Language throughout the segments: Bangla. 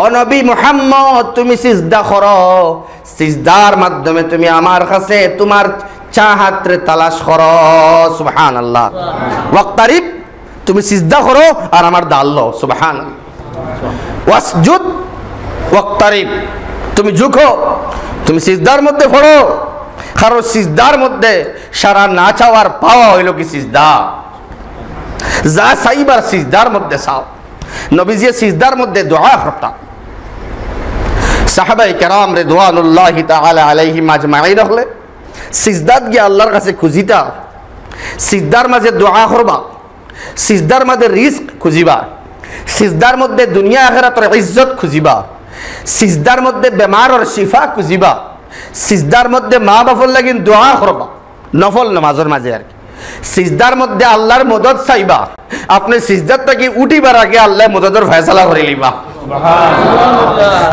ও নবী মুহাম্মদ তুমি সিজদা করো, সিজদার মাধ্যমে তুমি আমার কাছে তোমার চাহাতরে তালাশ করো। সুবহানাল্লাহ। ওয়াক্তারিব তুমি সিজদা করো আর আমার দাল লও। সুবহানাল্লাহ। ওয়াসজুদ ওয়াক্তারিব তুমি ঝুঁকো, তুমি সিজদার মধ্যে পড়ো, কারণ সিজদার মধ্যে সারা না চাওয়ার পাওয়া হইল কি সিজদা। যা চাইবার সিজদার মধ্যে চাও। নবীজি সিজদার মধ্যে দোয়া করতাম। সাহাবায়ে কেরাম রিদওয়ানুল্লাহি তাআলা আলাইহিম আজমাইন হলে সিজদাত গিয়ে আল্লাহর কাছে খুঁজিতা, সিজদার মাঝে দোয়া করবা, সিজদার মাঝে রিজক খুঁজিবা, সিজদার মধ্যে দুনিয়া আখিরাতের ইজ্জত খুঁজিবা, সিজদার মধ্যে বেমারর শিফা খুঁজিবা, সিজদার মধ্যে মা বাপর লাগিন দোয়া করবা, নফল নামাজের মাঝে আর কি। সিজদার মধ্যে আল্লাহর মদদ চাইবা, আপনি সিজদার থেকে উঠিবার আগে আল্লাহ মদদের ফয়সালা করে লিবা।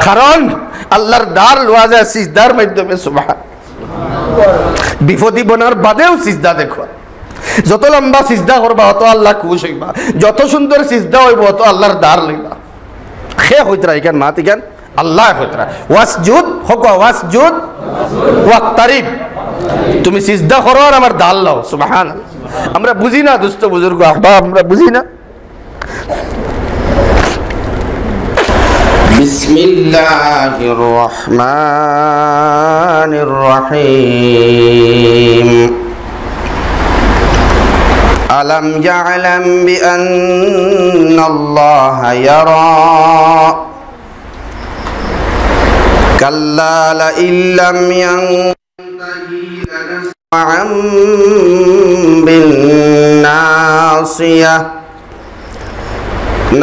কারণ আল্লাহর দ্বার লওয়া যায় সিজদার মাধ্যমে। সুবহান। বিপদি বনার বাদেও সিজদা দেখো, যত লম্বা সিজদা করবা অত আল্লাহ খুশ হইবা, যত সুন্দর সিজদা হইব অত আল্লাহর দ্বার লইবা। খে হইতরা ইকান মাত ইকান আল্লাহ হইতরা। ওয়াসজুদ হক ওয়াসজুদ ওয়াক্তারিব তুমি সিজদা করো আর আমার দাল লও। সুবহানাল্লাহ। আমরা বুঝি না দুস্থ বুজুর্গ আহবাব, আমরা বুঝি না। বিসমিল্লাহির রহমানির রহিম। আলাম ইয়ালাম বিআন্নাল্লাহা ইয়ারা কাল্লা লা ইল্লাম ইয়ানতাহি লানাসফা'an বিন-নাসিয়াহ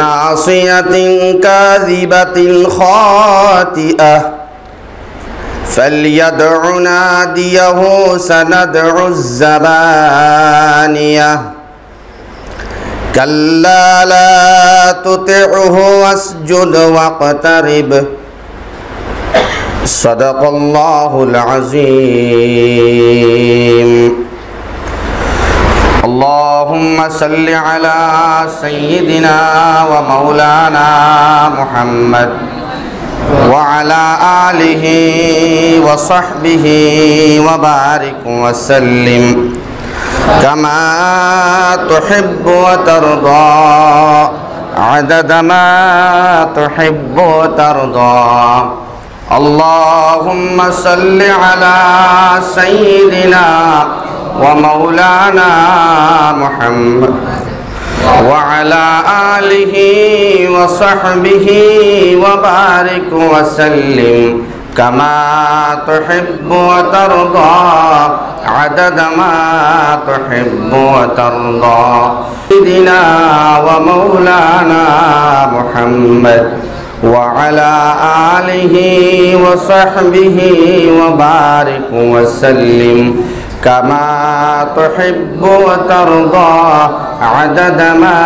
নাসিয়াতিন কাযিবাতিন খাতিআহ ফালইয়াদউ নাদিয়াহু সানাদউ আয-যাবানিয়াহ কাল্লা লা তুতি'হু ওয়াসজুদ ওয়াqtarib সাদাকাল্লাহুল আযীম। আল্লাহুম্মা সাল্লি আলা সাইয়্যিদিনা ওয়া মাওলানা মুহাম্মদ ওয়া আলা আলিহি ওয়া সাহবিহি ওয়া বারিক ওয়া সাল্লিম কামা তুহিব্বু ওয়া তারদা আদাদা মা তুহিব্বু ওয়া তারদা। আল্লাহুম্মা সাল্লি আলা সাইয়্যিদিনা ওয়া মাওলানা মুহাম্মদ ওয়া আলা আলিহি ওয়া সাহবিহি ওয়া বারিক ওয়া সাল্লিম কামা তুহিব্বু ওয়া তারদা আদাদা মা তুহিব্বু ওয়া তারদা। সাইয়্যিদিনা ওয়া মাওলানা মুহাম্মদ وعلى آله وصحبه وبارك وسلم كما تحب وترضى عدد ما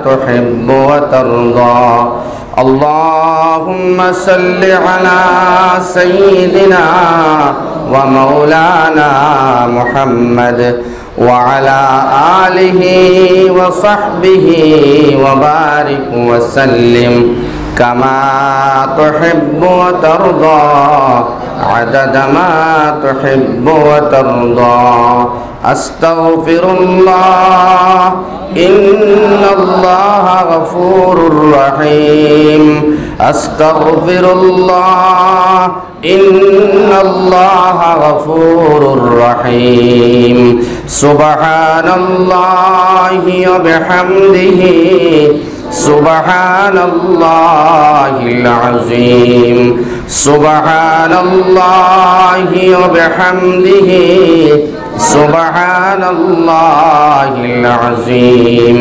تحب وترضى. اللهم صل على سيدنا ومولانا محمد وعلى آله وصحبه وبارك وسلم كما تحب وترضى عدد ما تحب وترضى. أستغفر الله إن الله غفور رحيم. أستغفر الله إن الله غفور رحيم. سبحان الله وبحمده سبحان الله العظيم. سبحان الله وبحمده سبحان الله العظيم.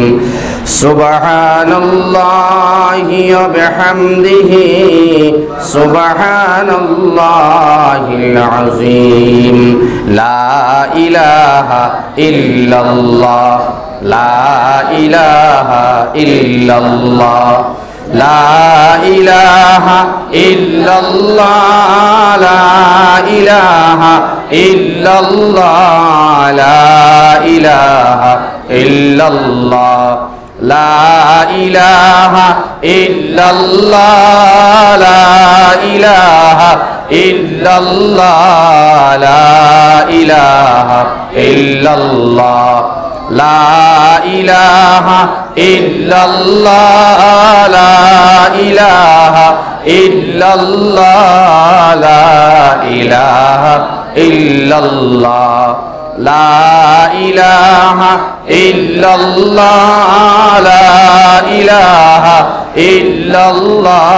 سبحان الله وبحمده سبحان الله العظيم. لا إله إلا الله لا إله إلا الله لا إله إلا الله لا إله إلا الله لا إله إلا الله لا إله إلا الله ইল্লাল্লাহ লা ইলাহা ইল্লাল্লাহ লা ইলাহা ইল্লাল্লাহ লা ইলাহা ইল্লাল্লাহ লা ইলাহা ইল্লাল্লাহ লা ইলাহা ইল্লাল্লাহ লা ইলাহা ইল্লাল্লাহ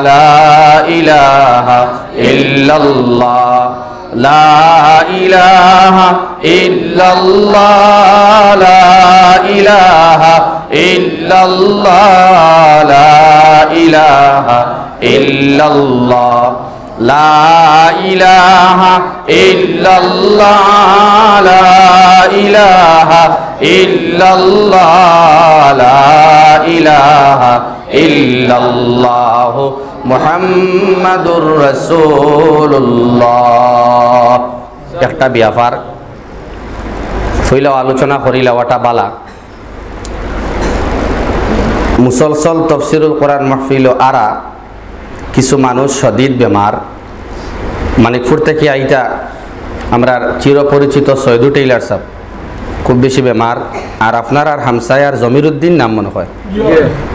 লা ইলাহা ইল্লাল্লাহ লা ইলাহা ইল্লাল্লাহ লা ইলাহা ইল্লাল্লাহ লা ইলাহা ইল্লাল্লাহ লা ইলাহা ইল্লাল্লাহ লা ইলাহা ইল্লাল্লাহ লা ইলাহা ইল্লাল্লাহ মুহাম্মাদুর রাসূলুল্লাহ। একটা ব্যাপার ফইলা আলোচনা করিলা ওটা বালা মুসলসল তফসিরুল কোরআন মাহফিল আরা কিছু মানুষ শদীদ বেমার মানিকপুর থেকে আইতা আমরা চিরপরিচিত সৈদু টেইলার সাহেব খুব বেশি বেমার, আর আপনার আর হামসায়ার জমিরুদ্দিন নাম মনে হয়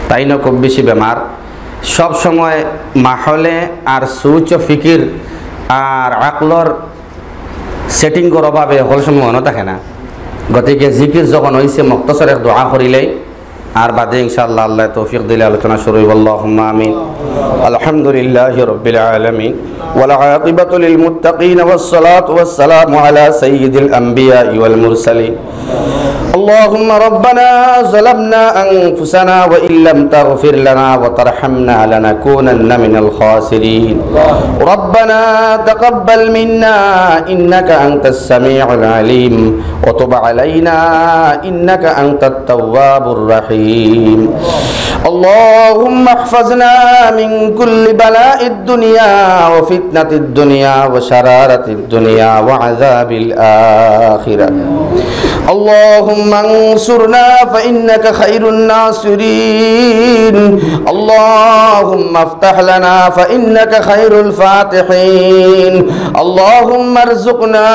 তাই না, খুব বেশি বেমার। সব সময় মাহলে আর সুচ ফিকির আর আকলর সেটিং করার অভাবে হল সময় মনে থাকে না। গতিকে জিকির যখন হয়েছে মুক্তসর এক দোয়া করিলেই আর বাদে ইনশাআল্লাহ আল্লাহ তৌফিক দিলে আলোচনা শুরু হইব। আল্লাহুম্মা আমিন। আলহামদুলিল্লাহি রাব্বিল আলামিন ওয়াল আকিবাতু লিল মুত্তাকিন ওয়াস সালাতু ওয়াস সালামু আলা সাইয়্যিদিল আমবিয়া ওয়াল মুরসালিন। اللهم ربنا ظلمنا أنفسنا وإن لم تغفر لنا وترحمنا لنكونن من الخاسرين. ربنا تقبل منا إنك أنت السميع العليم وتب علينا إنك أنت التواب الرحيم. اللهم احفظنا من كل بلاء الدنيا وفتنة الدنيا وشرارة الدنيا وعذاب الآخرة. اللهم انصرنا فإنك خير الناصرين. اللهم افتح لنا فإنك خير الفاتحين. اللهم ارزقنا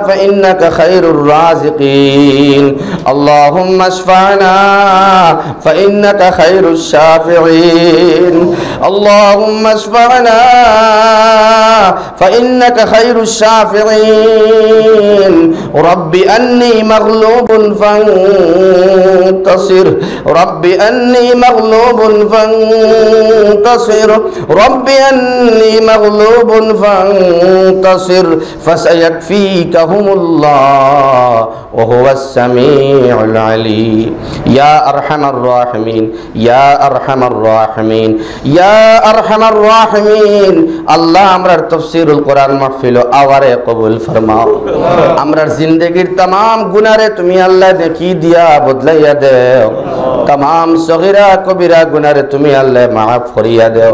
فإنك خير الرازقين. اللهم اشفعنا فإنك خير الشافعين. اللهم اشفعنا فإنك خير الشافعين. رب أني مغلوب فانتصر. رب أني مغلوب فانتصر. رب أني مغلوب فانتصر. فسيكفيكهم الله وهو السميع العليم. يا أرحم الراحمين يا أرحم الراحمين يا أرحم الراحمين. الله আমরার তাফসীরুল কোরআন মাহফিল আওয়ারে কবুল ফরমাও। আমরার জিন্দেগীর तमाम গুনারে তুমি আল্লাহ নেকি দিয়া বদলাইয়া দেও। तमाम সগীরা কবিরা গুনারে তুমি আল্লাহ maaf করিয়া দেও।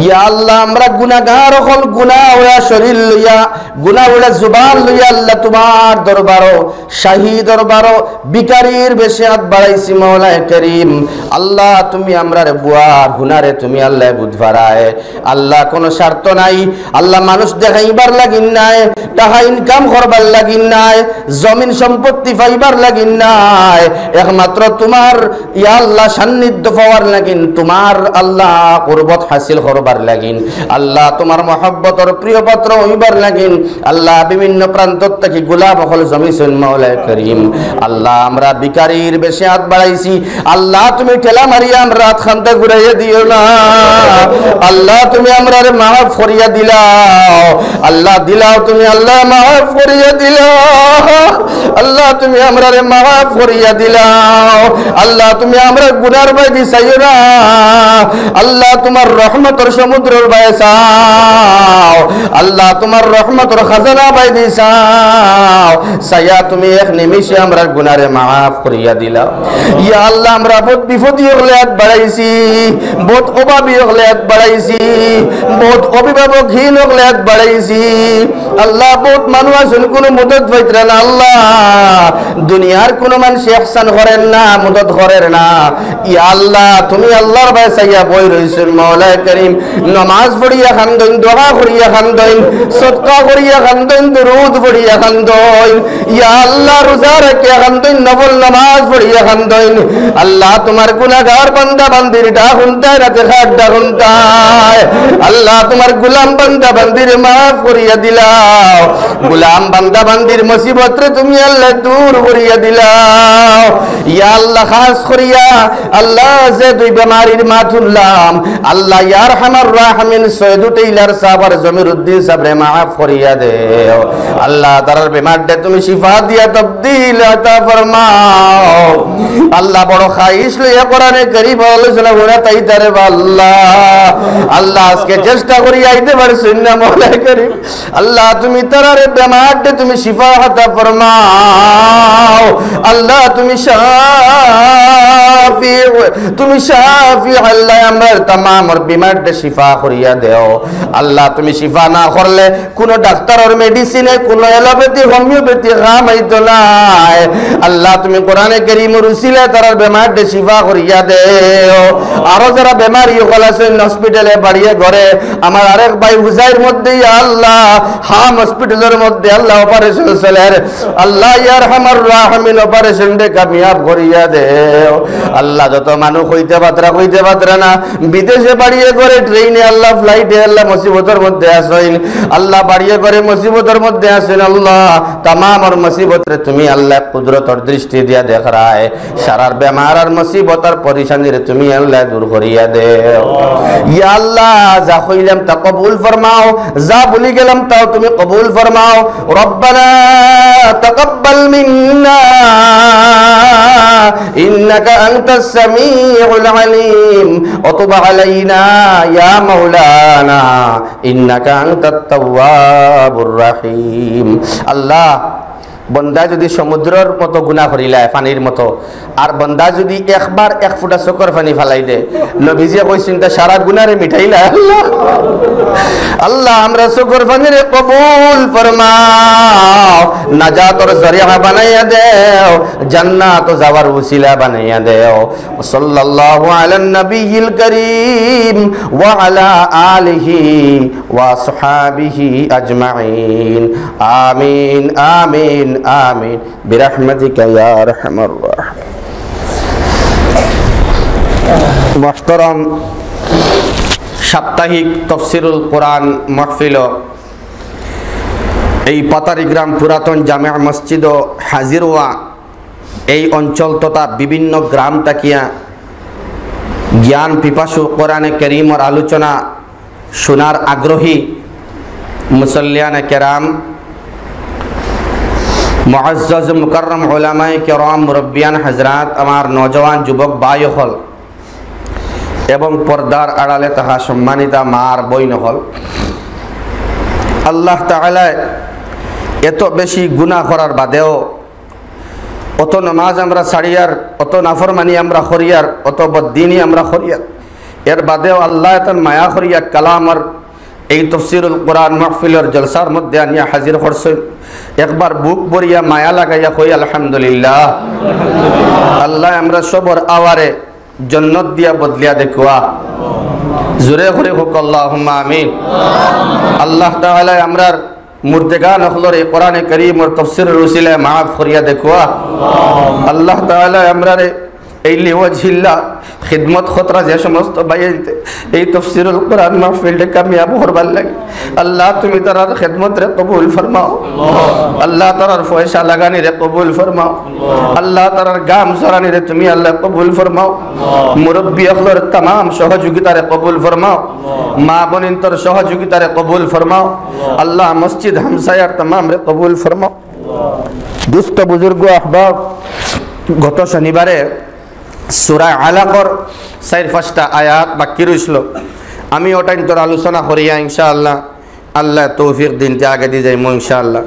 ইয়া আল্লাহ আমরা গুনাহগার হল গুনাহ ওয়া শরীর লইয়া গুনাহ ওয়া জুবান লইয়া আল্লাহ তোমার দরবারও শাহী দরবারও বিকারীর বেশে হাত বাড়াইছি মাওলানা করিম। আল্লাহ তুমি আমরার বুয়া গুনারে তুমি আল্লাহ বুধবারায় আল্লাহ কোনো স্বার্থ নাই আল্লাহ, মানুষ দেখাইবার লাগিন নাই, টাকা ইনকাম করবার লাগিন নাই, জমিন সম্পত্তি পাইবার লাগিন নাই, একমাত্র তোমার ইয়া আল্লাহ সান্নিধ্য পাওয়ার লাগিন, তোমার আল্লাহ কুরবত হাসিল করবার লাগিন, আল্লাহ তোমার মহব্বতর প্রিয় পাত্র হইবার লাগিন। আল্লাহ বিভিন্ন প্রান্ত থেকে গোলাপ হল জমিছেন মাওলানা করিম। আল্লাহ আমরা বিকারীর বেশে হাত বাড়াইছি, আল্লাহ তুমি ঠেলা মারিয়া আমরা হাত খান্তা ঘুরাইয়া দিও না। আল্লাহ তুমি আমরা মাফ করিয়া দিলাও, আল্লাহ দিলাও তুমি আল্লাহ মাফ করিয়া দিলাও, আল্লাহ তুমি আমরা মাফ করিয়া দিলাও, আল্লাহ তুমি আমরা গুনার বাইদি চাইও না, আল্লাহ তোমার রহমতের সমুদ্রের বাই চাও, আল্লাহ তোমার রহমতের খাজানা বাইদি চাও, চাইয়া তুমি এক নিমিষে আমরা গুনারে মাফ করিয়া দিলাও। ইয়া আল্লাহ আমরা বহুত বিপদী হলে হাত বাড়াইছি, বহুত অভাবী হলে হাত বাড়াইছি, বহুত অভিভাবকহীন হলে হাত বাড়াইছি, আল্লাহ বহুত মানুষ আছেন কোনো মদত পাইতরা না, আল্লাহ দুনিয়ার কোন মানুষ ইহসান করেন না, মদদ করেন না। ইয়া আল্লাহ তুমি আল্লাহর ভয় চাইয়া বই রইছেন মাওলা করিম, নামাজ পড়িয়া খান্দইন, দোয়া করিয়া খান্দইন, সদকা করিয়া খান্দইন, দুরূদ পড়িয়া খান্দইন। ইয়া আল্লাহ রোজা রাখিয়া খান্দইন, নফল নামাজ পড়িয়া খান্দইন। আল্লাহ তোমার গুনাহগার বান্দা বান্দির ডাক শুনতায়, রাতে খাট ডাক শুনতায়। আল্লাহ তোমার গোলাম বান্দা বান্দির মাফ করিয়া দিলাও, গোলাম বান্দা বান্দির মুসিবত রে তুমি আল্লাহ দূর করিয়া দিলাও। ইয়া আল্লাহ খাস করিয়া আল্লাহ যে দুই বেমারির মাতুল্লাম আল্লাহ ইয়া আরহামার রাহিমিন সৈয়দ টেইলার সাহেব আর জমিরউদ্দিন সাহেব রে মাফ করিয়া দেও। আল্লাহ তার বেমারটা তুমি শিফা দিয়া তবদিল আতা ফরমাও। আল্লাহ বড় খাইশ লইয়া কোরআনে কারীম আলোচনা করে তাই তারে আল্লাহ আল্লাহ আজকে চেষ্টা করি আইতে পারছেন না মাওলা করিম। আল্লাহ তুমি তার বেমারটা তুমি শিফা আতা ফরমাও। আল্লাহ তুমি শাফি, তুমি শাফি। আল্লাহ আমার तमाम বিমারটা শিফা করিয়া দেও। আল্লাহ তুমি শিফা না করলে কোন ডাক্তারের মেডিসিনে কোন এলোপ্যাথি হোমিওপ্যাথি কাম হইতো না। আল্লাহ তুমি কোরআনে কারীমের উসিলায় তার বেমারটা শিফা করিয়া দেও। আরো যারা বেমারি হল আছেন হসপিটালে বাড়িয়ে ঘরে, আমার আরেক ভাই হুজাইর মধ্যে আল্লাহ হাম হসপিটালের মধ্যে আল্লাহ অপারেশন চলে, আল্লাহ ইয়া আরহামার রাহিমিন অপারেশনটা কামিয়াব করিয়া দেও। আল্লাহ যত মানুষ হইতে পাত্রা না বিদেশে বাড়িয়ে করে ট্রেনে আল্লাহ ফ্লাইটে আল্লাহ মুসিবতের মধ্যে আসেন, আল্লাহ বাড়িয়ে করে মুসিবতের মধ্যে আসেন। আল্লাহ तमाम और मुसीबत रे तुम्हें अल्लाह कुदरत और दृष्टि दिया देख रहा है। सारा बेमार और मुसीबत और परेशानी रे तुम्हें अल्लाह दूर करिया दे। या अल्लाह जा कइलाम ता कबूल फरमाओ, जा भूली गेलाम ताও তুমি কবুল ফরমাও। रब्बना तकब्बल मिन्ना इन्नका अंतस समीउल अलीम व तुब अलैना या मौलाना इन्नका अंतात तव्वाबुर रहीम। আল্লাহ বন্দা যদি সমুদ্রের মতো গুনাহ করিলায় পানির মতো, আর বন্দা যদি একবার এক ফুটা চোখের পানি ফালাই দে, নবীজি কইছেন তা সারা গুনাহরে মিটাইলা। আল্লাহ আল্লাহ আমরা চোখের পানিরে কবুল ফরমাও, নাজাতের জরিয়া বানাইয়া দেও, জান্নাত যাওয়ার ওসিলা বানাইয়া দেও। সাল্লাল্লাহু আলা নবিয়িল করিম ওয়া আলা আলিহি ওয়া আসহাবিহি আজমাইন। আমিন আমিন আমিন বিরহমাতিকা ইয়া আরহামার রাহিমিন। মুহতারাম সাপ্তাহিক তাফসীরুল কোরআন মাহফিল এই পাতারিগ্রাম পুরাতন জামিয়া মসজিদ হাজির হওয়া এই অঞ্চল তথা বিভিন্ন গ্রাম তাকিয়া জ্ঞান পিপাসু কোরআনে কারীমের আলোচনা শোনার আগ্রহী মুসল্লিয়ানে কেরাম, মুআজ্জাজ মুকাররম উলামায়ে কেরাম, মুরব্বিয়ান হযরত, আমার নওজওয়ান যুবক ভাই হল এবং পর্দার আড়ালে তাহা সম্মানিতা মার বই নহল, আল্লাহ তাআলা এত বেশি গুনাহ করার বাদেও অত নামাজ আমরা ছাড়িয়ার, অত নাফরমানি আমরা করিয়ার, অত বদ্দিনী আমরা করিয়ার, এর বাদেও আল্লাহ তার মায়া করিয়া কালামর এই তাফসীরুল কোরআন মাহফিলের জলসার মধ্যে আনিয়া হাজির করছেন। একবার বুক ভরিয়া মায়া লাগাইয়া কই আলহামদুলিল্লাহ। আল্লাহ আমরা সবর আওয়ারে জান্নাত দিয়া বদলিয়া দেখুয়া, জোরে করে হোক আল্লাহুম্মা আমিন। আল্লাহ তাআলা আমরার মুর্দেগান হলর এই কোরআনে কারীম और তাফসীরের উসিলায় মাফ করিয়া দেখুয়া। আল্লাহ তাআলা আমরারে এই লিওয়াজিল্লাহ খিদমত খতরা যে সমস্ত ভাইতে এই তাফসীরুল কোরআন মাহফিলটা কামিয়াব করবার লাগে, আল্লাহ তুমি তার খিদমত রে কবুল ফরমাও। আল্লাহ তার পয়সা লাগানি রে কবুল ফরমাও। আল্লাহ তার গাম সরানি রে তুমি আল্লাহ কবুল ফরমাও। মুরব্বি আখলর तमाम সহযোগিতা রে কবুল ফরমাও। মা বোনিন তোর সহযোগিতা রে কবুল ফরমাও। আল্লাহ মসজিদ হামসায়ার तमाम রে কবুল ফরমাও। দুস্থ বুজুর্গ আহবাব, গত শনিবারে সূরা আলাকর ৪-৫টা আয়াত বাকি রইছিল, আমি ওটাই তোর আলোচনা করিয়া ইনশাআল্লাহ আল্লাহ তৌফিক দিনতে আগে দিয়ে যাইমু ইনশাআল্লাহ।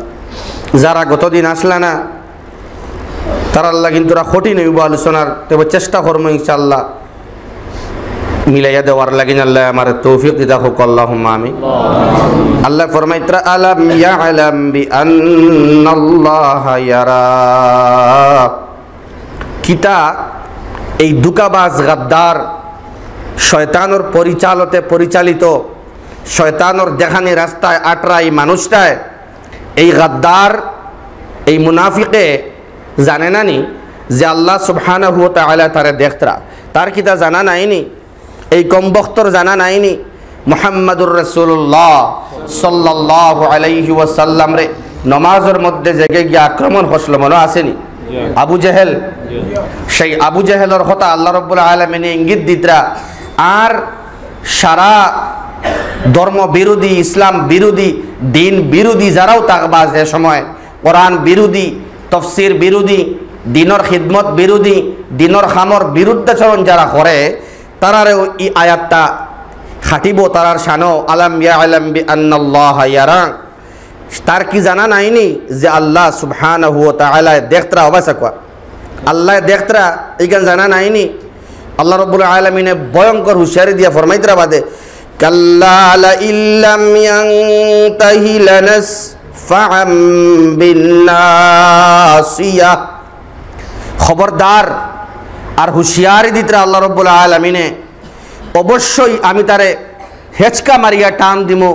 যারা গতদিন আসলা না তার আল্লাহ কিন্তু কঠিন হইব আলোচনার, তবে চেষ্টা করবো ইনশাআল্লাহ মিলাইয়া দেওয়ার লাগিন আল্লাহ আমার তৌফিক দিদা হোক আল্লাহুম্মা আমিন। আল্লাহ ফরমাইতরা আলাম ইয়ালাম বিআন্নাল্লাহা ইয়ারা। কিতা এই দুকাবাজ গাদ্দার শয়তানোর পরিচালিত শয়তানোর দেখানি রাস্তায় আটরা এই মানুষটায় এই গাদ্দার এই মুনাফিকে জানে না নি যে আল্লাহ সুবহানাহু ওয়া তাআলা তারে দেখতরা, তার কিতা জানা নাইনি, এই কমবক্তর জানা নাইনি মুহাম্মাদুর রাসূলুল্লাহ সাল্লাল্লাহু আলাইহি ওয়াসাল্লাম রে নামাজের মধ্যে জেগে গিয়ে আক্রমণ হসল মনে আসেনি আবু জেহেল। সেই আবু জেহেলের কথা আল্লাহ রাব্বুল আলামিন ইঙ্গিত দিতরা। আর সারা ধর্ম বিরোধী, ইসলাম বিরোধী, দিন বিরোধী যারাও তাকবা যে সময় কোরআন বিরোধী, তফসির বিরোধী, দিনের খিদমত বিরোধী, দিনের খামর বিরুদ্ধাচরণ যারা করে তারারেও এই আয়াতটা খাটিব তারার শানো আলাম ইয়ালাম বিআন্নাল্লাহা ইয়ারা। তার কি জানা নাইনি যে আল্লাহ সুবহানাহু ওয়া তাআলা দেখতরা অবশ্য কয় আল্লাহ দেখতরা এইখান জানা নাইনি। আল্লাহ রাব্বুল আলামিনে ভয়ঙ্কর হুঁশিয়ারি দিয়া ফরমাইতরা বাদে কাল্লা লা ইল্লাম ইয়ানতাহি লানাসফা'আম বিন্নাসিয়া। খবরদার আর হুঁশিয়ারি দিতরা আল্লাহ রাব্বুল আলামিনে অবশ্যই আমি তারে হেচকা মারিয়া টান দিমু,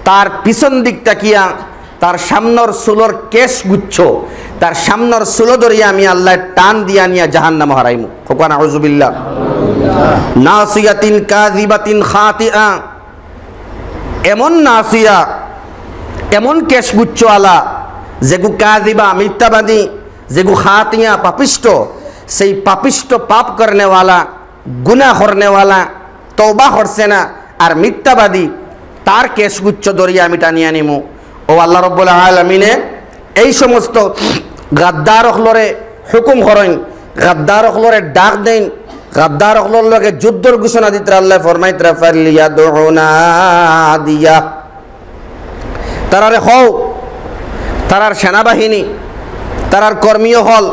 তার পিছন দিকটা কিয়া তার সামনের চুলোর কেশ গুচ্ছ তার সামনের চুলো ধরিয়া আমি আল্লাহ টান দিয়া নিয়া জাহান্নামে হারাইমু। কোন আউযুবিল্লাহ। নাসিয়াতিন কাযিবাতিন খাতিআ, এমন নাসিয়া এমন কেশ গুচ্ছ আলা যেগু কাযিবা মিথ্যাবাদী, যেগু খাতিয়া পাপিষ্ট, সেই পাপিষ্ট পাপ করনেওয়ালা, গুনাহ করনেওয়ালা, তওবা করছে না আর মিথ্যাবাদী, তার কেশগুচ্ছ দরিয়া আমি টানিয়া নিমু। ও আল্লাহ রাব্বুল আলামিনে এই সমস্ত গাদ্দার অখলরে হুকুম করেন, গাদ্দার অখলরে ডাক দেন, গাদ্দার অখলর লগে যুদ্ধর ঘোষণা দিতে আল্লাহ ফরমাইতরা ফালিয়াদউনা দিয়া। তারারে হও, তারার সেনাবাহিনী, তারার কর্মীয় হল,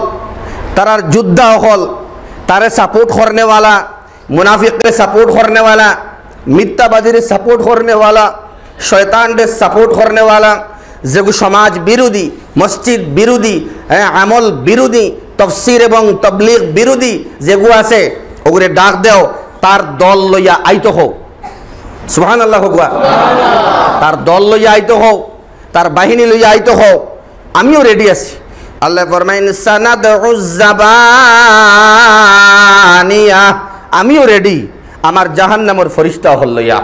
তারার যোদ্ধা হল, তারে সাপোর্ট করনেওয়ালা, মুনাফিকরে সাপোর্ট করনেওয়ালা, মিথ্যাবাদীরে সাপোর্ট করনেওয়ালা, শয়তানরে সাপোর্ট করনেওয়ালা, যেগু সমাজ বিরোধী, মসজিদ বিরোধী, আমল বিরোধী, তফসির এবং তবলিগ বিরোধী যেগু আছে ওগুলো ডাক দেও, তার দল লইয়া আইতো হোক। সুবহানাল্লাহ হোক, তার দল লইয়া আইতো হোক, তার বাহিনী লইয়া আইতো হোক, আমিও রেডি আছি। আল্লাহ ফরমাইন সানাদউজ জাবানিয়া, আমিও রেডি আমার জাহান্নামের ফেরেশতা হল লইয়া।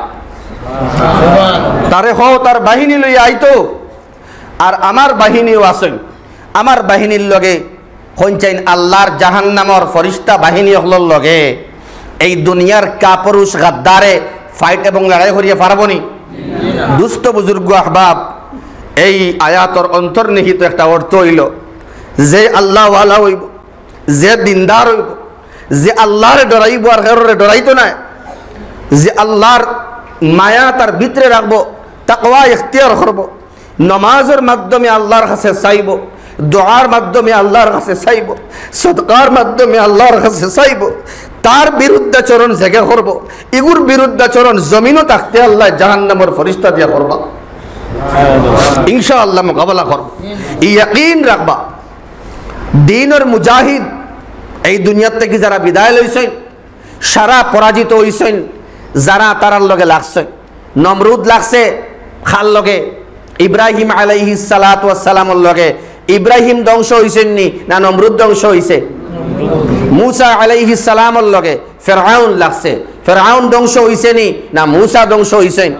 তারে হও তার বাহিনী লইয়া আইতো, আর আমার বাহিনীও আছেন, আমার বাহিনীর লগে হইনচাইন আল্লাহর জাহান্নামের ফেরেশতা বাহিনী হলর লগে এই দুনিয়ার কাপুরুষ গাদ্দারে ফাইট এবং লড়াই করিয়া পারবনি। দুস্থ বুজুর্গ আহবাব, এই আয়াতর অন্তর্নিহিত একটা অর্থ হইল যে আল্লাহ ওয়ালা হইব, যে দিনদার হইব, যে আল্লাহরে ডরাইব আর কারোরে ডরাইতো না, যে আল্লাহর মায়া তার ভিতরে রাখবো, তাকওয়া ইখতিয়ার করব, নামাজের মাধ্যমে আল্লাহর কাছে চাইব, দোয়ার মাধ্যমে আল্লাহর কাছে চাইব, সদকার মাধ্যমে আল্লাহর কাছে চাইব, তার বিরুদ্ধাচরণ জেগে করব, এগুর বিরুদ্ধাচরণ জমিনও থাকতে আল্লাহ জাহান্নামের ফেরেশতা দিয়া করবা, ইনশাআল্লাহ মোকাবেলা করব। ইয়াকিন রাখবা দ্বীনের মুজাহিদ এই দুনিয়ার থেকে যারা বিদায় লইছেন, সারা পরাজিত হইছেন, যারা তারার লগে লাগছে, নমরুদ লাগছে খাল লগে, ইব্রাহিম আলাইহিস সালাতু ওয়াস সালামের লগে ইব্রাহিম ধ্বংস হইছেন নি না নমরুদ ধ্বংস হইছে? মুসা আলাইহিস সালামের লগে ফিরআউন লাগছে, ফিরআউন ধ্বংস হইছে নি না মুসা ধ্বংস হইছেন?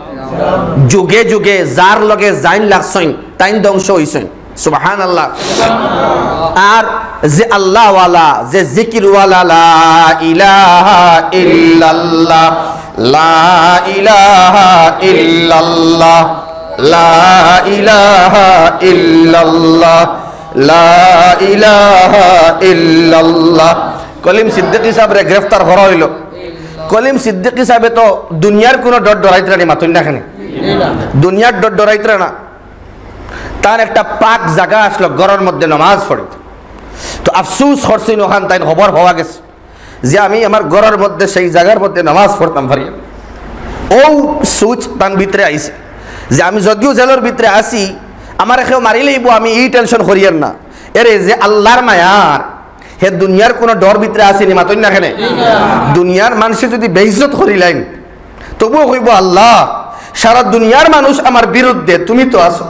যুগে যুগে যার লগে জাইন লাগছেন তাইন ধ্বংস হইছেন। সুবহানাল্লাহ। আর যে আল্লাহ ওয়ালা, যে জিকির ওয়ালা, লা ইলাহা ইল্লাল্লাহ, লা ইলাহা ইল্লাল্লাহ, লা ইলাহা ইল্লাল্লাহ, লা ইলাহা ইল্লাল্লাহ। কলিম সিদ্দিকী সাহেবরে গ্রেফতার করা হইল। কলিম সিদ্দিকী সাহেবে তো দুনিয়ার কোনো ডর ডরাইতরা নি, মাতুন না খানে দুনিয়ার ডর ডরাইতরা না। তার একটা পাক জায়গা আসলো ঘরের মধ্যে নামাজ পড়ে, তো আফসুস করছেন ওখান তাই খবর হওয়া গেছে যে আমি আমার ঘরের মধ্যে সেই জায়গার মধ্যে নামাজ পড়তাম পারি ও সুচ তার ভিতরে আইছে যে আমি যদিও জেলের ভিতরে আসি আমার কেউ মারি লইব আমি এই টেনশন করিয়ার না এরে যে আল্লাহর মায়ার হে দুনিয়ার কোনো ডর ভিতরে আসেনি মাতই না কেন দুনিয়ার মানুষে যদি বেইজ্জত করিলেন তবুও কইব আল্লাহ সারা দুনিয়ার মানুষ আমার বিরুদ্ধে তুমি তো আছো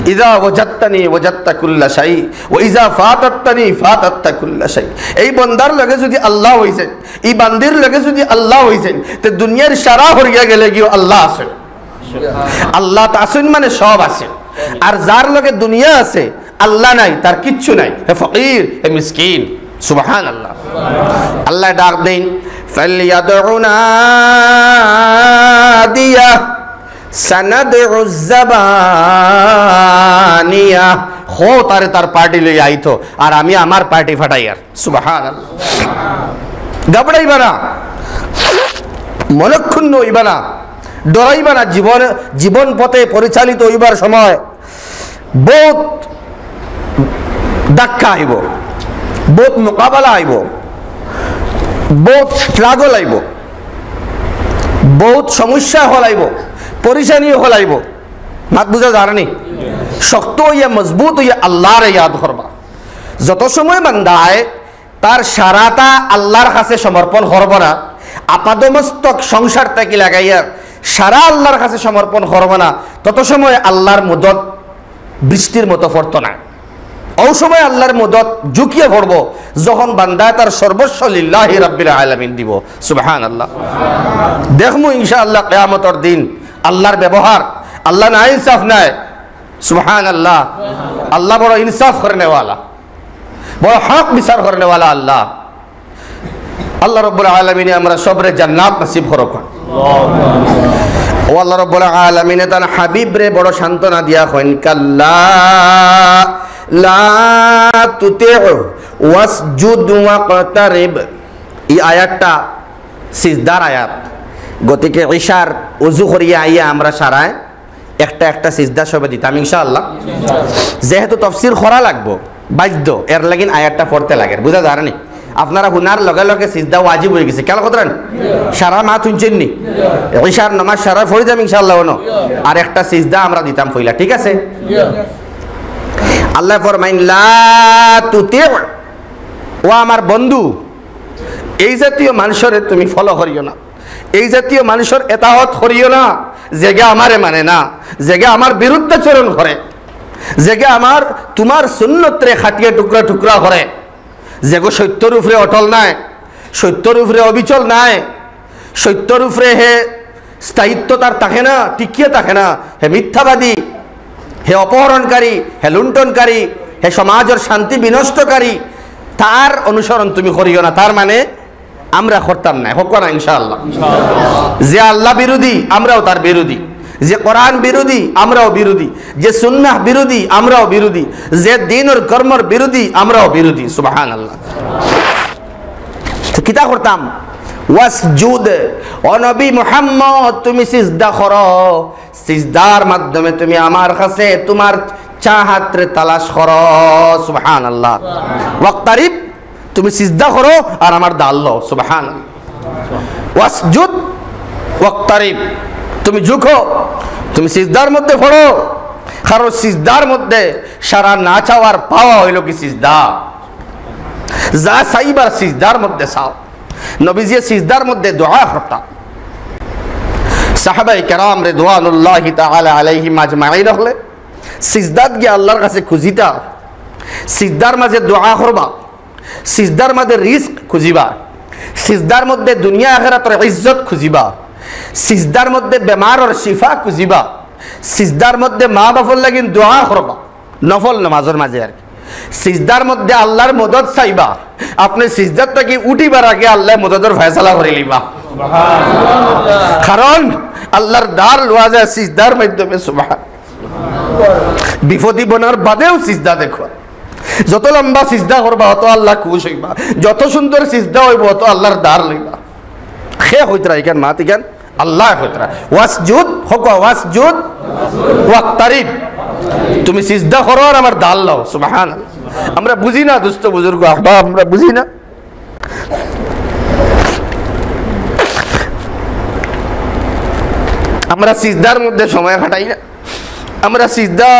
ইযা ওয়াজাদতানি ওয়াজাদতা কুল্লা শাই ওয়া ইযা ফাতাতনি ফাতাততা কুল্লা শাই এই বান্দার লগে যদি আল্লাহ হইছেন এই বান্দির লগে যদি আল্লাহ হইছেন তে দুনিয়ার সারা হরিয়া গেলে গিয়ে আল্লাহ আছে আল্লাহ তা আছেন মানে সব আছে আর যার লগে দুনিয়া আছে আল্লাহ নাই তার কিচ্ছু নাই হে ফকির হে মিসকিন সুবহানাল্লাহ আল্লাহ ডাক দেন ফালিয়াদউনা দিয়া সানাদউ যাবানিয়া হো তারে তার পার্টি লই আইতো আর আমি আমার পার্টি ফাটাই আর সুবহানাল্লাহ ঘবড়াইবা না মনক্ষুণ্ণ হইবা না ডরাইবা না জীবন পথে পরিচালিত হইবার সময় বহুত ধাক্কা আইব বহুত মোকাবেলা আইব বহুত স্ট্রাগল আইব বহুত সমস্যা হলাইব পরিশানি হলাইব মাত বুঝা জানি শক্ত হইয়া মজবুত হইয়া আল্লাহর ইয়াদ করবা যত সময় বান্দায় তার সারাটা আল্লাহর কাছে সমর্পণ করব না আপাদমস্তক সংসার থেকে লাগাইয়া সারা আল্লাহর কাছে সমর্পণ করব না তত সময় আল্লাহর মদত বৃষ্টির মতো পড়তো না ও সময় আল্লাহর মদত ঝুঁকিয়ে পড়বো যখন বান্দা তার সর্বস্ব লিল্লাহি রাব্বিল আলামিন দিব সুবহানাল্লাহ দেখমু ইনশাআল্লাহ কিয়ামতের দিন আল্লাহর ব্যবহার আল্লাহ না ইনসাফ নাই সুবহানাল্লাহ আল্লাহ বড় ইনসাফ করনে ওয়ালা বড় হক বিচার করনে ওয়ালা আল্লাহ আল্লাহ রাব্বুল আলামিন আমরা সবরে জান্নাত নসিব করুক ও আল্লাহ রাব্বুল আলামিন তার হাবিব রে বড় সান্তনা দিয়া কইন কাল্লা লা তুতিউ ওয়াসজুদ ওয়াকতারিব এই আয়াতটা সিজদার আয়াত গতিকে ইশার ওযু করিয়া আইয়া আমরা সারায় একটা একটা সিজদা সবে দিতাম ইনশাআল্লাহ যেহেতু তাফসীর করা লাগবো বাধ্য এর লাগিন আয়াতটা পড়তে লাগে বুঝা যায় না আপনারা হুনার লগে লগে সিজদা ওয়াজিব হয়ে গেছে কেন কথা সারা মা শুনছেন নি ইশার নামাজ সারা পড়ে যাম ইনশাআল্লাহ আর একটা সিজদা আমরা দিতাম ফইলা ঠিক আছে আল্লাহ ফরমাইন লা তুতিউ ও আমার বন্ধু এই জাতীয় মানুষের তুমি ফলো করিও না এই জাতীয় মানুষের এতাহত করিও না যেগে আমারে মানে না যেগে আমার বিরুদ্ধাচরণ করে যেগে আমার তোমার সুন্নতরে খাটিয়ে টুকরা টুকরা করে যেগো সত্যর উপরে অটল নাই সত্যর উপরে অবিচল নাই সত্যর উপরে হে স্থায়িত্ব তার থাকে না টিকিয়ে থাকে না হে মিথ্যাবাদী হে অপহরণকারী হে লুণ্ঠনকারী হে সমাজের শান্তি বিনষ্টকারী তার অনুসরণ তুমি করিও না তার মানে আমরা করতাম না হোক না ইনশাআল্লাহ যে আল্লাহ বিরোধী আমরাও তার বিরোধী যে কোরআন বিরোধী আমরাও বিরোধী যে সুন্নাহ বিরোধী আমরাও বিরোধী যে দ্বীনের কর্মর বিরোধী আমরাও বিরোধী সুবহানাল্লাহ তো কিতা করতাম ওয়াসজুদ ও নবী মুহাম্মদ তুমি সিজদা করো সিজদার মাধ্যমে তুমি আমার কাছে তোমার চাহাতরে তালাশ করো সুবহানাল্লাহ ওয়াকতারিব তুমি সিজদা করো আর আমার দাল লো সুবহানাল্লাহ ওয়াসজুদ ওয়াকতারিব তুমি ঝুঁকো তুমি সিজদার মধ্যে পড়ো কারণ সিজদার মধ্যে সারা না চাওয়ার পাওয়া হইল কি সিজদা যা চাইবার সিজদার মধ্যে চাও নবীজি সিজদার মধ্যে দোয়া করতাম সাহাবায়ে কেরাম রিদওয়ানুল্লাহি তাআলা আলাইহিম আজমাইন হলে সিজদাত গিয়ে আল্লাহর কাছে খুঁজিতা সিজদার মাঝে দোয়া করবা সিজদার মধ্যে রিজক খুঁজিবা সিজদার মধ্যে দুনিয়া আখিরাতের ইজ্জত খুঁজিবা সিজদার মধ্যে বেমারর শিফা খুঁজিবা সিজদার মধ্যে মা বাপর লাগিন দোয়া করবা নফল নামাজের মাঝে আর সিজদার মধ্যে আল্লাহর মদদ চাইবা আপনি সিজদার থেকে উঠিবার আগে আল্লাহ মদদের ফয়সালা করে লিবা কারণ আল্লাহর দ্বার লওয়া যায় সিজদার মাধ্যমে সুবহানাল্লাহ বিপদী বনার বাদেও সিজদা দেখো যত লম্বা সিজদা করবা অত আল্লাহ খুশ হইবা যত সুন্দর সিজদা হইব অত আল্লাহর দ্বার লইবা খে হইতরা ইকান মাত ইকান আল্লাহ হইতরা ওয়াসজুদ হক ওয়াসজুদ ওয়াকতারিব তুমি সিজদা করো আর আমার দাল লও সুবহানাল্লাহ আমরা বুঝি না দোস্ত বুজুর্গ আহবাব আমরা বুঝি না আমরা সিজদার মধ্যে সময় কাটাই না। আমরা সিজদা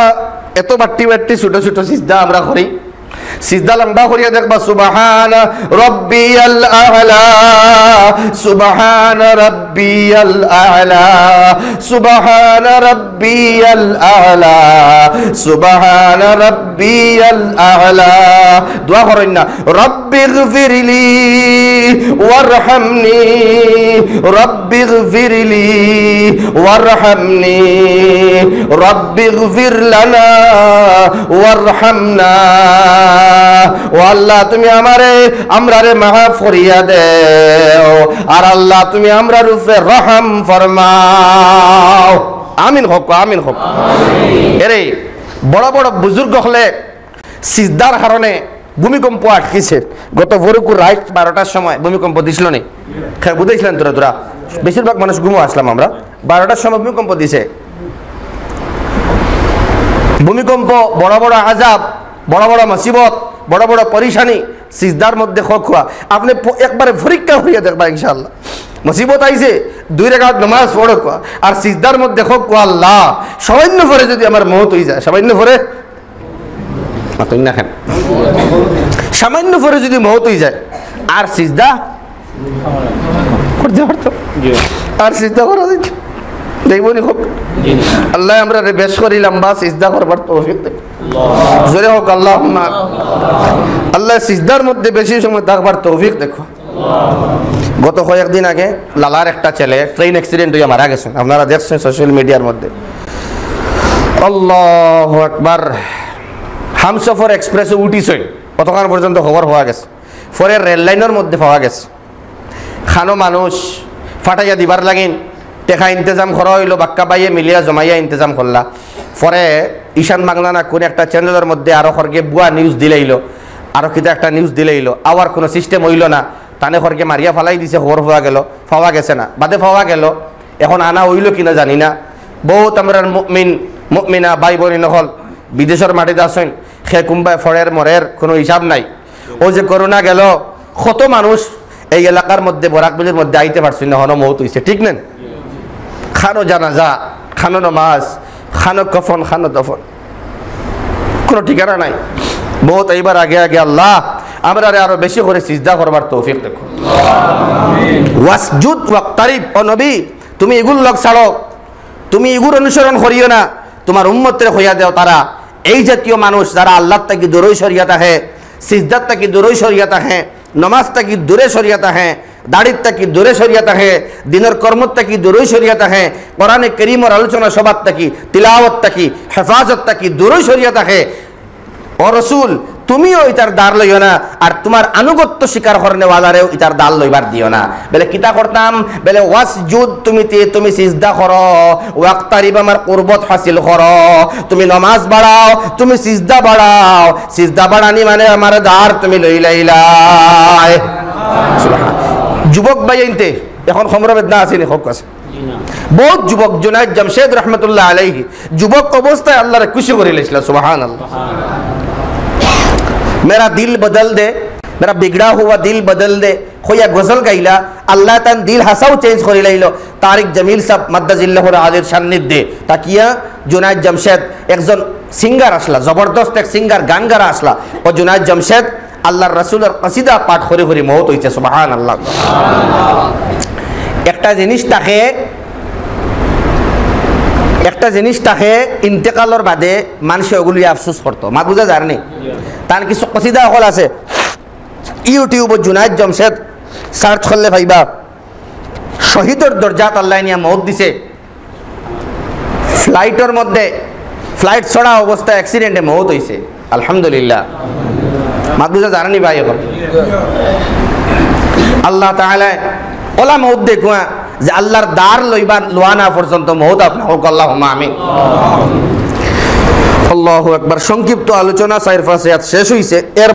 এত বাট্টি বাট্টি ছোট ছোট সিজদা আমরা করি। সিজদা লম্বা করিয়া দেখবা সুবহান রাব্বিয়াল আ'লা, সুবহান রাব্বিয়াল আ'লা, সুবহান রাব্বিয়াল আ'লা, সুবহান রাব্বিয়াল আ'লা। দোয়া করেন না, রব্বিগফিরলি ওয়ারহামনি, রব্বিগফিরলি ওয়ারহামনি, রব্বিগফির লানা ওয়ারহামনা। ও আল্লাহ তুমি আমরারে মাফ করিয়া দেও, আর আল্লাহ তুমি আমরার উপরে রহম ফরমাও। আমিন হোক, আমিন হোক। এরে বড় বড় বুজুর্গ হলে সিজদার কারণে ভূমিকম্প আটকিছে। গত ভোরকুর রাত 12টার সময় ভূমিকম্প দিছিল নি? বুঝেছিলেন তোরা? বেশিরভাগ মানুষ ঘুমো আসলাম আমরা। 12টার সময় ভূমিকম্প দিছে। ভূমিকম্প, বড় বড় আযাব, বড় বড় মুসিবত, বড় বড় পরেশানি সিজদার মধ্যে খোয়া। আপনি একবারে পরীক্ষা হইয়া দেখবা ইনশাআল্লাহ। মুসিবত আইছে, 2 রাকাত নামাজ পড়ো আর সিজদার মধ্যে খোয়া। আল্লাহ সামান্য পরে যদি আমার মওত হয়ে যায়, সামান্য পরে সামান্য পরে যদি মওত হয়ে যায়, আর সিজদা করতে পারতো? আর সিজদা করা যায় দেখবনি হোক। আল্লাহ আমরা বেশ করি লম্বা সিজদা করবার তৌফিক দেন। জোরে হোক আল্লাহুম্মা। আল্লাহ সিজদার মধ্যে বেশি সময় থাকবার তৌফিক দেখো। গত কয়েকদিন আগে লালার একটা ছেলে ট্রেন অ্যাক্সিডেন্ট হয়ে মারা গেছে, আপনারা দেখছেন সোশ্যাল মিডিয়ার মধ্যে। আল্লাহু আকবার। হামসফর এক্সপ্রেসে উঠিছে, কতক্ষণ পর্যন্ত খবর হওয়া গেছে। পরে রেল লাইনের মধ্যে পাওয়া গেছে। খানো মানুষ ফাটাইয়া দিবার লাগিন টেকা ইন্তজাম করা হইলো, বাক্কা বাইয়ে মিলিয়া জমাইয়া ইন্তজাম করলা। পরে ঈশান বাংলা না কোন একটা চ্যানেলের মধ্যে আরো খরগে বুয়া নিউজ দিলেইলো, আরো কিতা একটা নিউজ দিলেইলো। আবার কোনো সিস্টেম হইল না, তানে খরগে মারিয়া ফালাই দিছে। খবর পাওয়া গেছে না, বাদে পাওয়া গেল। এখন আনা হইল কিনা জানি না। বহুত আমরা মুমিনা ভাই বোন নহল বিদেশের মাটিতে আসেন, সে কুম্বায় ফরের মরের কোনো হিসাব নাই। ও যে করোনা গেল, কত মানুষ এই এলাকার মধ্যে বরাকবিলের মধ্যে আইতে পারছি না, হন মৌত হইছে। ঠিক নেন? খানো জানাজা, খানো নামাজ, খানো কফন, খানো দফন, কোনো ঠিকানা নাই। বহুত এইবার আগে আগে আল্লাহ আমরা আরো বেশি করে সিজদা করবার তৌফিক দেখো। ওয়াসজুদ ওয়াক্তারিব। ও নবী তুমি এগুলো লোক ছাড়ো, তুমি এগুলো অনুসরণ করিও না, তোমার উম্মতের হইয়া দেও তারা এই জাতীয় মানুষ যারা আল্লাহর তাকি দূরই সরিয়া থাকে, সিজদার তাকি দূরই সরিয়া থাকে, নমাজ তাকি দূরে সরিয়া থাকে, দাড়ির তাকি দূরে সরিয়া থাকে, দিনের কর্মত তাকি দূরই সরিয়া থাকে, কোরআনে কারীমের আলোচনা সবার তাকি, তিলাওয়াত তাকি, হেফাজত তাকি দূরই সরিয়া থাকে। ও রাসূল তুমিও ইতার দাঁড় লইও না, আর তোমার আনুগত্য স্বীকার করনে ওয়ালারেও ইতার দাঁড় লইবার দিও না। বলে কিতা করতাম? বলে ওয়াসজুদ তুমি সিজদা করো, ওয়াক্তারিব আমার কুরবত হাসিল করো। তুমি নামাজ বাড়াও, তুমি সিজদা বাড়াও। সিজদা বাড়ানি মানে আমার দাঁড় তুমি লইলাই। সুবহান। যুবক ভাইতে এখন সমরবেদনা আসেনি হোক আছে বহুত যুবক। জুনায়েদ জামশেদ রহমতুল্লাহ আলাইহি যুবক অবস্থায় আল্লাহরে খুশি করে লেছিল। সুবহানাল্লাহ। मेरा दिल बदल दे, मेरा बिगड़ा हुआ दिल बदल दे खोया गजल गाइला। अल्लाह तान दिल हासाও চেঞ্জ করে লাইলো। তারিক জামিল সাহেব মাদ্দাজিল্লাহুর আলির সান্নিধ্যে তাকিয়া জুনায়েদ জামশেদ একজন সিঙ্গার আসলা, জবরদস্ত এক সিঙ্গার গান গারা আসলা। ও জুনায়েদ জামশেদ আল্লাহর রাসূলের কসিদা পাঠ করে করে মওত হইছে। সুবহানাল্লাহ। একটা জিনিস তাকে ইন্তেকালের বাদে মানুষ ওগুলি আফসোস করতো, মা বুঝা যায় নি। তার কিছু কসিদা হল আছে ইউটিউবে, জুনায়েদ জামশেদ সার্চ করলে ভাইবা শহীদের দরজাত আল্লাহ নিয়া মওত দিছে। ফ্লাইটের মধ্যে ফ্লাইট ছড়া অবস্থায় অ্যাক্সিডেন্টে মওত হইছে। আলহামদুলিল্লাহ। মা বুঝা যায় নি ভাই? এখন আল্লাহ তাআলা ওলা মওত দেখুয়া যে আল্লাহর দার লইবার লোয়ানা পর্যন্ত মওত আপনা হোক। আল্লাহুম্মা আমিন। আল্লাহু আকবার। সংক্ষিপ্ত আলোচনা 4-5 আয়াত শেষ হইছে। এর